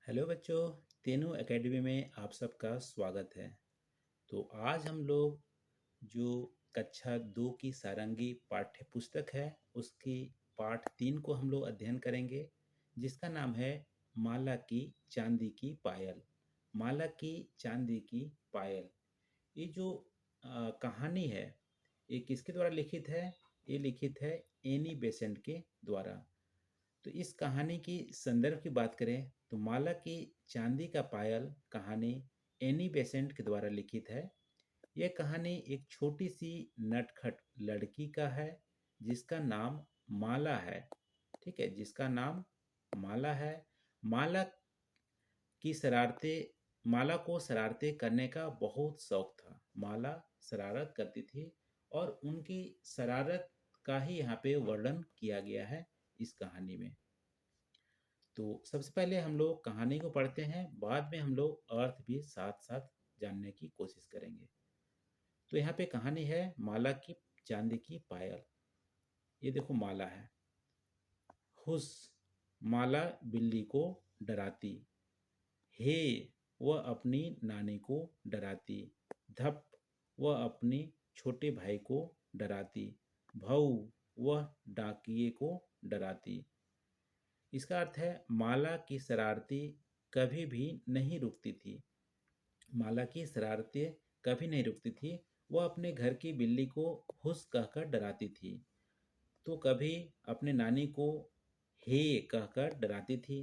Hello बच्चों। तेनू academy में आप सबका स्वागत है। तो आज हम लोग जो कक्षा 2 की सारंगी पाठ्य पुस्तक है उसकी पाठ 3 को हम लोग अध्ययन करेंगे, जिसका नाम है माला की चांदी की पायल। माला की चांदी की पायल। ये जो कहानी है, ये किसके द्वारा लिखित है? ये लिखित है एनी बेसेंट के द्वारा। तो इस कहानी की संदर्भ की बात करें तो माला की चांदी का पायल कहानी एनी बेसेंट के द्वारा लिखित है। यह कहानी एक छोटी सी नटखट लड़की का है जिसका नाम माला है। ठीक है, जिसका नाम माला है। माला की शरारतें माला को शरारतें करने का बहुत शौक था। माला शरारत करती थी और उनकी शरारत का ही यहाँ पे वर्णन किया गया है इस कहानी में। तो सबसे पहले हम लोग कहानी को पढ़ते हैं, बाद में हम लोग अर्थ भी साथ साथ जानने की कोशिश करेंगे। तो यहाँ पे कहानी है माला की चांदी की पायल। ये देखो माला है। हुस, माला बिल्ली को डराती। हे, वह अपनी नानी को डराती। धप, वह अपनी छोटे भाई को डराती। भऊ, वह डाकिए को डराती। इसका अर्थ है माला की शरारतें कभी भी नहीं रुकती थी। माला की शरारतें कभी नहीं रुकती थी। वह अपने घर की बिल्ली को हुस कहकर डराती थी, तो कभी अपने नानी को हे कहकर डराती थी,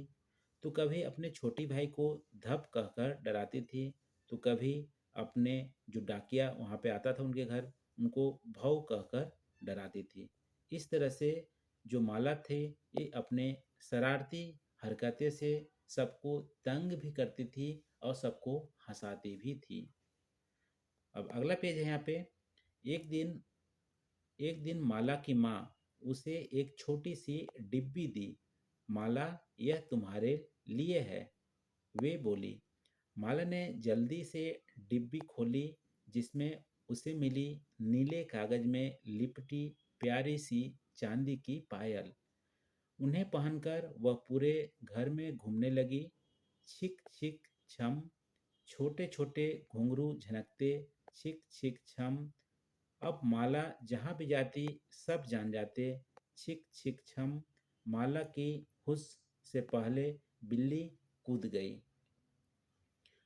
तो कभी अपने छोटी भाई को धप कहकर डराती थी, तो कभी अपने जो डाकिया वहाँ पे आता था उनके घर उनको भौ कहकर डराती थी। इस तरह से जो माला थे ये अपने शरारती हरकतें से सबको तंग भी करती थी और सबको हंसाती भी थी। अब अगला पेज है यहाँ पे। एक दिन एक दिन माला की माँ उसे एक छोटी सी डिब्बी दी। माला, यह तुम्हारे लिए है, वे बोली। माला ने जल्दी से डिब्बी खोली, जिसमें उसे मिली नीले कागज में लिपटी प्यारी सी चांदी की पायल। उन्हें पहनकर वह पूरे घर में घूमने लगी। छिक छिक छम, छोटे छोटे घुंघरू झनकते। छिक छिक छम, अब माला जहाँ भी जाती सब जान जाते। छिक छिक छम, माला की हुस से पहले बिल्ली कूद गई।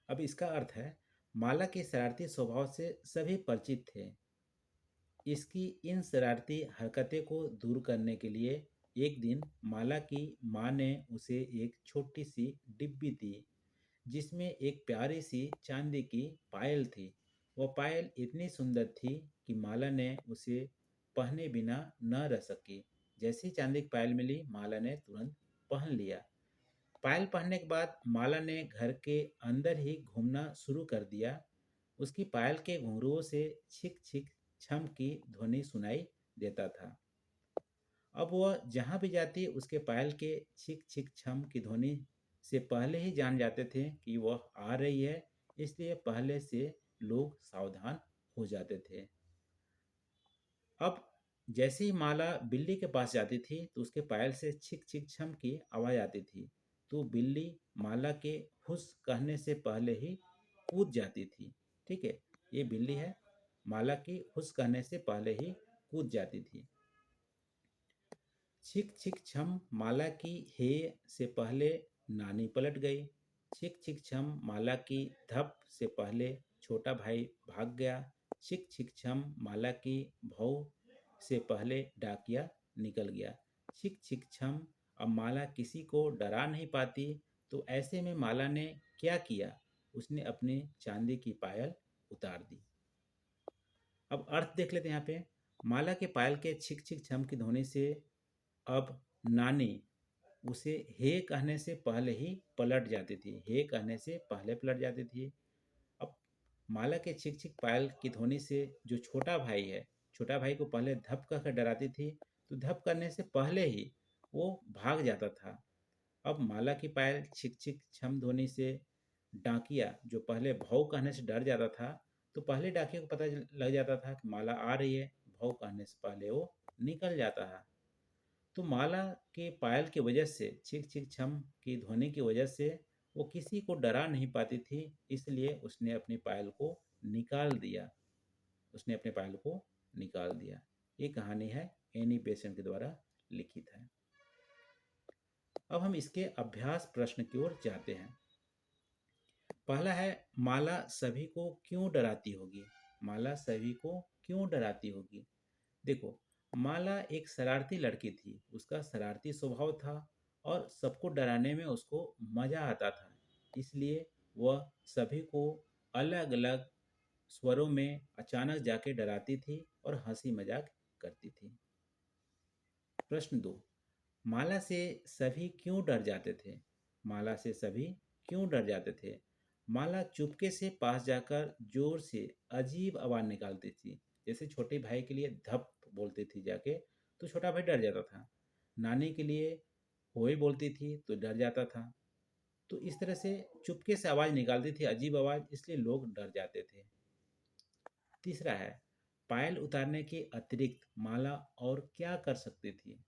अब इसका अर्थ है माला के शरारती स्वभाव से सभी परिचित थे। इसकी इन शरारती हरकतें को दूर करने के लिए एक दिन माला की माँ ने उसे एक छोटी सी डिब्बी दी, जिसमें एक प्यारी सी चांदी की पायल थी। वह पायल इतनी सुंदर थी कि माला ने उसे पहने बिना न रह सकी। जैसे ही चांदी की पायल मिली, माला ने तुरंत पहन लिया। पायल पहनने के बाद माला ने घर के अंदर ही घूमना शुरू कर दिया। उसकी पायल के घुंघरुओं से छिक छिक छम की ध्वनि सुनाई देता था। अब वह जहाँ भी जाती उसके पायल के छिक छिक छम की ध्वनि से पहले ही जान जाते थे कि वह आ रही है, इसलिए पहले से लोग सावधान हो जाते थे। अब जैसे ही माला बिल्ली के पास जाती थी तो उसके पायल से छिक छिक छम की आवाज़ आती थी, तो बिल्ली माला के हुस कहने से पहले ही कूद जाती थी। ठीक है, ये बिल्ली है, माला की हुस कहने से पहले ही कूद जाती थी। छिक छिक छम, माला की हे से पहले नानी पलट गई। छिक छिक छम, माला की धप से पहले छोटा भाई भाग गया। छिक छिक छम, माला की भौ से पहले डाकिया निकल गया। छिक छिक छम, अब माला किसी को डरा नहीं पाती, तो ऐसे में माला ने क्या किया? उसने अपनी चांदी की पायल उतार दी। अब अर्थ देख लेते हैं यहाँ पे। माला के पायल के छिक छिक छम की ध्वनि से अब नानी उसे हे कहने से पहले ही पलट जाती थी। हे कहने से पहले पलट जाती थी। अब माला के छिक छिक पायल की ध्वनि से जो छोटा भाई है, छोटा भाई को पहले धप कहकर डराती थी, तो धप करने से पहले ही वो भाग जाता था। अब माला की पायल छिक छिक छम ध्वनि से डाकिया जो पहले भौ कहने से डर जाता था, तो पहले डाकिया को पता लग जाता था कि माला आ रही है। भौ कहने से पहले वो निकल जाता है। तो माला के पायल की वजह से, छिक छिक छम की ध्वनि की वजह से वो किसी को डरा नहीं पाती थी, इसलिए उसने अपनी पायल को निकाल दिया। उसने अपने पायल को निकाल दिया। ये कहानी है एनी बेसेंट के द्वारा लिखित है। अब हम इसके अभ्यास प्रश्न की ओर जाते हैं। पहला है, माला सभी को क्यों डराती होगी? माला सभी को क्यों डराती होगी? देखो, माला एक शरारती लड़की थी। उसका शरारती स्वभाव था और सबको डराने में उसको मजा आता था। इसलिए वह सभी को अलग अलग स्वरों में अचानक जाके डराती थी और हंसी मजाक करती थी। प्रश्न दो, माला से सभी क्यों डर जाते थे? माला से सभी क्यों डर जाते थे? माला चुपके से पास जाकर जोर से अजीब आवाज निकालती थी। जैसे छोटे भाई के लिए धप बोलती थी जाके, तो छोटा भाई डर जाता था। नानी के लिए होए बोलती थी तो डर जाता था। तो इस तरह से चुपके से आवाज निकालती थी, अजीब आवाज, इसलिए लोग डर जाते थे। तीसरा है, पायल उतारने के अतिरिक्त माला और क्या कर सकती थी?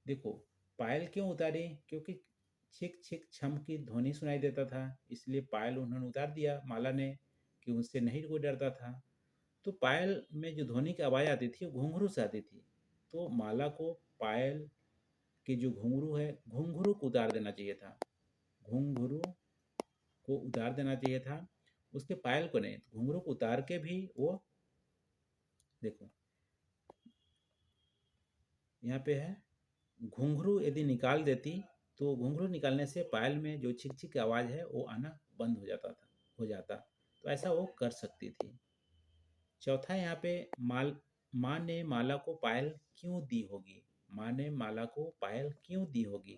देखो, पायल क्यों उतारी? क्योंकि छिक छिक छम की ध्वनि सुनाई देता था, इसलिए पायल उन्होंने उतार दिया माला ने, कि उनसे नहीं कोई डरता था। तो पायल में जो ध्वनि की आवाज़ आती थी वो घुंघरू से आती थी। तो माला को पायल के जो घुंघरू है, घुंघरू को उतार देना चाहिए था। घुंघरू को उतार देना चाहिए था, उसके पायल को नहीं। घुंघरू को उतार के भी वो, देखो यहाँ पे है, घुंघरू यदि निकाल देती तो घुंघरू निकालने से पायल में जो छिक छिक की आवाज़ है वो आना बंद हो जाता। तो ऐसा वो कर सकती थी। चौथा यहाँ पे, माँ ने माला को पायल क्यों दी होगी? माँ ने माला को पायल क्यों दी होगी?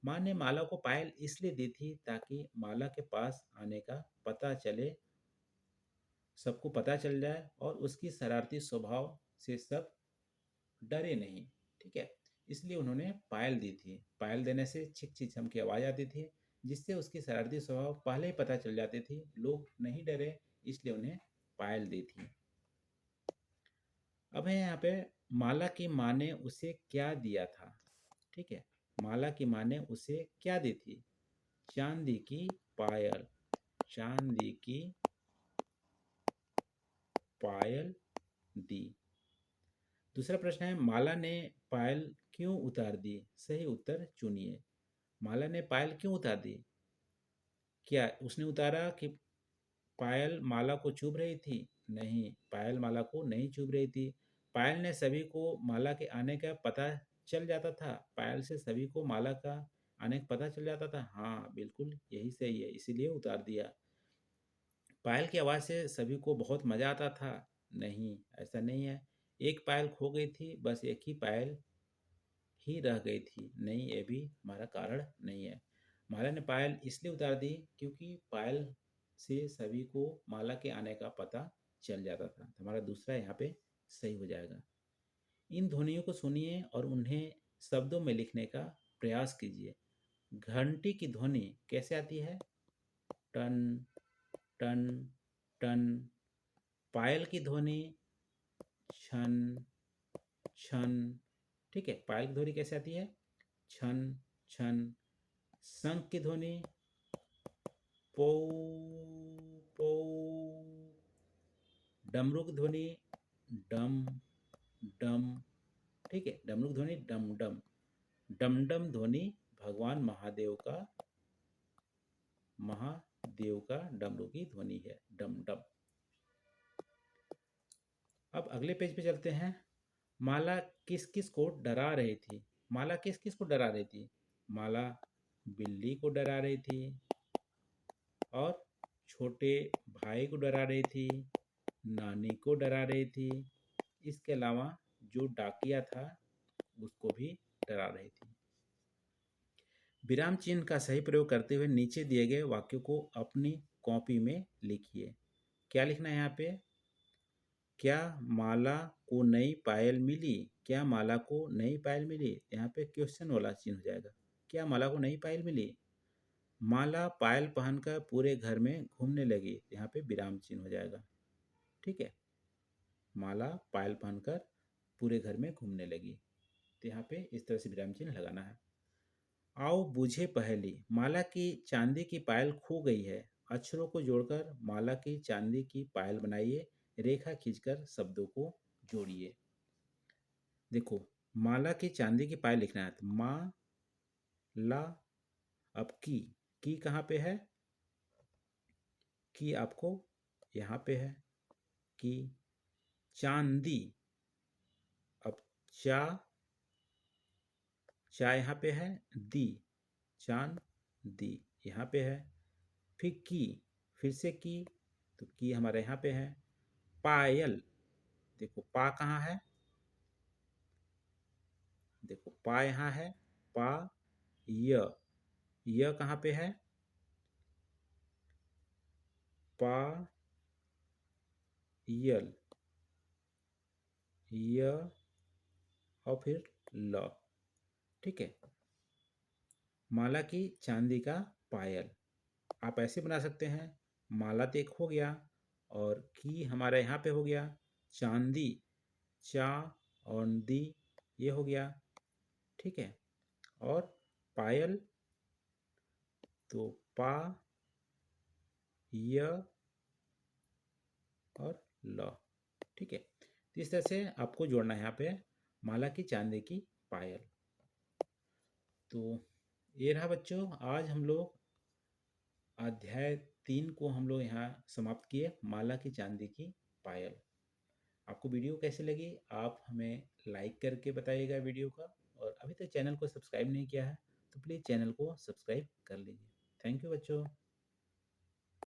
माँ ने माला को पायल इसलिए दी थी ताकि माला के पास आने का पता चले, सबको पता चल जाए और उसकी शरारती स्वभाव से सब डरे नहीं। ठीक है, इसलिए उन्होंने पायल दी थी। पायल देने से छिक छिक छम की आवाज़ आती थी, जिससे उसकी शरारती स्वभाव पहले ही पता चल जाती थी, लोग नहीं डरे, इसलिए उन्हें पायल दी थी। अब है यहाँ पे, माला की माँ ने उसे क्या दिया था? ठीक है, माला की माँ ने उसे क्या दी थी? चांदी की पायल। चांदी की पायल दी। दूसरा प्रश्न है, माला ने पायल क्यों उतार दी? सही उत्तर चुनिए। माला ने पायल क्यों उतार दी? क्या उसने उतारा कि पायल माला को चुभ रही थी? नहीं, पायल माला को नहीं चुभ रही थी। पायल ने सभी को माला के आने का पता चल जाता था। पायल से सभी को माला का आने का पता चल जाता था। हाँ, बिल्कुल यही सही है, इसीलिए उतार दिया। पायल की आवाज़ से सभी को बहुत मज़ा आता था? नहीं, ऐसा नहीं है। एक पायल खो गई थी, बस एक ही पायल ही रह गई थी। नहीं, ये भी हमारा कारण नहीं है। माला ने पायल इसलिए उतार दी क्योंकि पायल से सभी को माला के आने का पता चल जाता था। तो हमारा दूसरा यहाँ पे सही हो जाएगा। इन ध्वनियों को सुनिए और उन्हें शब्दों में लिखने का प्रयास कीजिए। घंटी की ध्वनि कैसे आती है? Ton ton ton. पायल की ध्वनि छन छन। ठीक है, पायल की ध्वनि कैसे आती है? छन छन। शंख की ध्वनि पौ पौ। डमरू की ध्वनि डम डम। ठीक है, डमरू की ध्वनि डम डम। डम डम ध्वनि भगवान महादेव का डमरू की ध्वनि है, डम डम। अब अगले पेज पे चलते हैं। माला किस किस को डरा रही थी? माला किस किस को डरा रही थी? माला बिल्ली को डरा रही थी और छोटे भाई को डरा रही थी, नानी को डरा रही थी। इसके अलावा जो डाकिया था उसको भी डरा रही थी। विराम चिन्ह का सही प्रयोग करते हुए नीचे दिए गए वाक्यों को अपनी कॉपी में लिखिए। क्या लिखना है यहाँ पे? क्या माला को नई पायल मिली? क्या माला को नई पायल मिली? यहाँ पे क्वेश्चन वाला चिन्ह हो जाएगा। क्या माला को नई पायल मिली? माला पायल पहनकर पूरे घर में घूमने लगी। यहाँ पे विराम चिन्ह हो जाएगा। ठीक है, माला पायल पहनकर पूरे घर में घूमने लगी। तो यहाँ पे इस तरह से विराम चिन्ह लगाना है। आओ बूझे पहेली, माला की चांदी की पायल खो गई है। अक्षरों को जोड़कर माला की चांदी की पायल बनाइए। रेखा खींचकर शब्दों को जोड़िए। देखो, माला की चांदी की पायल लिखना है तो मा ला। अब की कहाँ पे है? की आपको यहाँ पे है। की चांदी। अब चा चा यहाँ पे है। दी चांद दी यहाँ पे है। फिर फिर से तो की हमारे यहाँ पे है। पायल। देखो पा कहाँ है? देखो पा यहाँ है। पा य कहाँ पे है? पा यल य और फिर ल। ठीक है। माला की चांदी का पायल आप ऐसे बना सकते हैं। माला तो एक हो गया और की हमारा यहाँ पे हो गया। चांदी चा और दी ये हो गया। ठीक है। और पायल तो पा य और ल। ठीक है। तो इस तरह से आपको जोड़ना है यहाँ पे माला की चांदी की पायल। तो ये रहा बच्चों, आज हम लोग अध्याय 3 को हम लोग यहाँ समाप्त किए, माला की चांदी की पायल। आपको वीडियो कैसी लगी आप हमें लाइक करके बताइएगा वीडियो का। और अभी तक चैनल को सब्सक्राइब नहीं किया है तो प्लीज़ चैनल को सब्सक्राइब कर लीजिए। थैंक यू बच्चों।